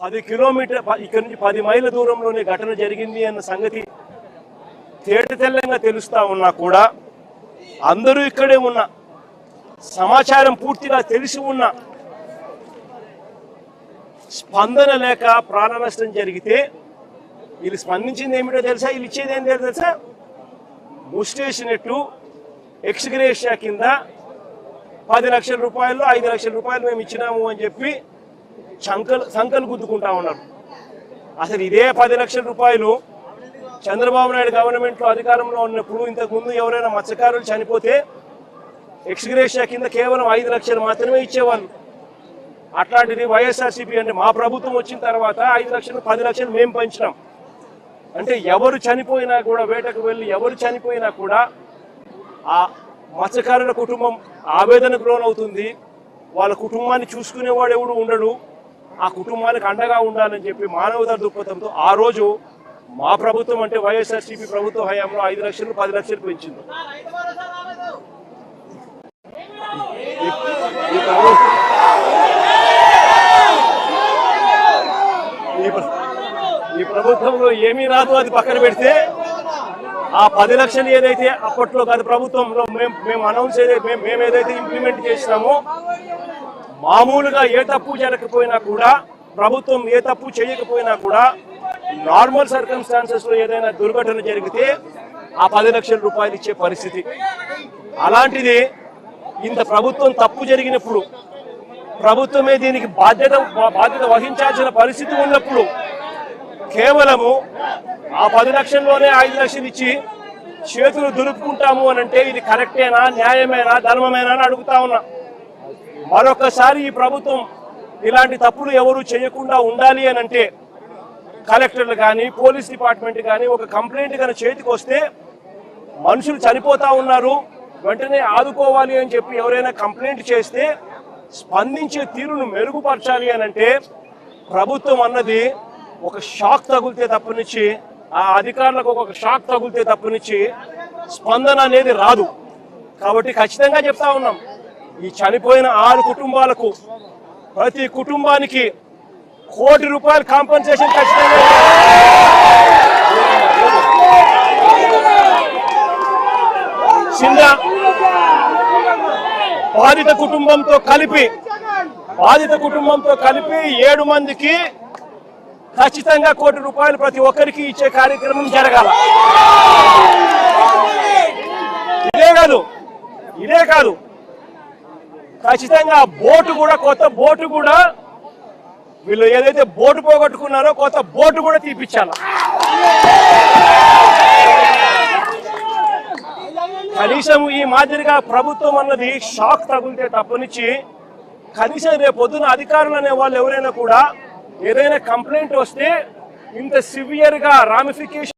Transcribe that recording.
10 kilometre ఇక్కడ నుంచి 10 మైళ్ళ దూరంలోనే ఘటన జరిగింది అన్న సంగతి తేటతెల్లంగా తెలుస్తా ఉన్నా కూడా అందరూ ఇక్కడే ఉన్న సమాచారం పూర్తిగా తెలిసి ఉన్న స్పందన లేక ప్రాణ నష్టం జరిగితే వీళ్ళు స్పందించింది ఏమిటో తెలుసా? వీళ్ళు ఇచ్చేది ఏం తెలుసా? ముస్టేసినట్టు ఎక్స్గ్రేషియా కింద 10 లక్షల రూపాయలు 5 లక్షల రూపాయలు మేము ఇచ్చినాము అని చెప్పి సంకలు గుద్దుకుంటా ఉన్నారు. అసలు ఇదే 10 లక్షల రూపాయలు చంద్రబాబు నాయుడు గవర్నమెంట్లో అధికారంలో ఉన్నప్పుడు ఇంతకుముందు ఎవరైనా మత్స్యకారులు చనిపోతే ఎక్స్గ్రేషియా కింద కేవలం 5 లక్షలు మాత్రమే ఇచ్చేవాళ్ళు. అట్లాంటిది వైఎస్ఆర్సీపీ అంటే మా ప్రభుత్వం వచ్చిన తర్వాత 5 లక్షలు 10 లక్షలు మేము పంచినాం. అంటే ఎవరు చనిపోయినా కూడా, వేటకు వెళ్ళి ఎవరు చనిపోయినా కూడా ఆ మత్స్యకారుల కుటుంబం ఆవేదనకు లోనవుతుంది. వాళ్ళ కుటుంబాన్ని చూసుకునేవాడు ఎవడు ఉండడు. ఆ కుటుంబానికి అండగా ఉండాలని చెప్పి మానవతా దృక్పథంతో ఆ రోజు మా ప్రభుత్వం అంటే వైఎస్ఆర్సీపీ ప్రభుత్వ హయాంలో 5 లక్షలు 10 లక్షలు పెంచింది. ఈ ప్రభుత్వంలో ఏమీ రాదు, అది పక్కన పెడితే ఆ 10 లక్షలు ఏదైతే అప్పట్లో గత ప్రభుత్వంలో మేము అనౌన్స్ మేము ఏదైతే ఇంప్లిమెంట్ చేసినామో, మామూలుగా ఏ తప్పు జరగకపోయినా కూడా, ప్రభుత్వం ఏ తప్పు చేయకపోయినా కూడా, నార్మల్ సర్కమ్స్టాన్సెస్ లో ఏదైనా దుర్ఘటన జరిగితే ఆ 10 లక్షల రూపాయలు ఇచ్చే పరిస్థితి. అలాంటిది ఇంత ప్రభుత్వం తప్పు జరిగినప్పుడు, ప్రభుత్వమే దీనికి బాధ్యత వహించాల్సిన పరిస్థితి ఉన్నప్పుడు కేవలము ఆ 10 లక్షల్లోనే 5 లక్షలు ఇచ్చి చేతులు దులుపుకుంటాము అని అంటే ఇది కరెక్టేనా, న్యాయమేనా, ధర్మమేనా అని అడుగుతా ఉన్నా. మరొకసారి ఈ ప్రభుత్వం ఇలాంటి తప్పులు ఎవరు చేయకుండా ఉండాలి అని అంటే కలెక్టర్లు కానీ, పోలీస్ డిపార్ట్మెంట్ కానీ ఒక కంప్లైంట్ కానీ చేతికి వస్తే మనుషులు చనిపోతా ఉన్నారు, వెంటనే ఆదుకోవాలి అని చెప్పి ఎవరైనా కంప్లైంట్ చేస్తే స్పందించే తీరును మెరుగుపరచాలి అని అంటే ప్రభుత్వం అన్నది ఒక షాక్ తగులితే తప్పనిచ్చి, ఆ అధికారులకు ఒక షాక్ తగులితే తప్పనిచ్చి స్పందన అనేది రాదు. కాబట్టి ఖచ్చితంగా చెప్తా ఉన్నాం, ఈ చనిపోయిన 6 కుటుంబాలకు ప్రతి కుటుంబానికి ₹1 కోటి కాంపెన్సేషన్ ఖచ్చితంగా. చిన్న బాధిత కుటుంబంతో కలిపి 7 మందికి ఖచ్చితంగా ₹1 కోటి ప్రతి ఒక్కరికి ఇచ్చే కార్యక్రమం జరగాల. ఇదే కాదు ఖచ్చితంగా బోటు కూడా, కొత్త బోటు కూడా, వీళ్ళు ఏదైతే బోటు పోగొట్టుకున్నారో కొత్త బోటు కూడా తీపిచ్చాల. కనీసం ఈ మాదిరిగా ప్రభుత్వం అన్నది షాక్ తగిలితే తప్పనిచ్చి కనీసం రేపు పొద్దున అధికారులు అనే వాళ్ళు ఎవరైనా కూడా ఏదైనా కంప్లైంట్ వస్తే ఇంత సివియర్ గా రామిఫికేషన్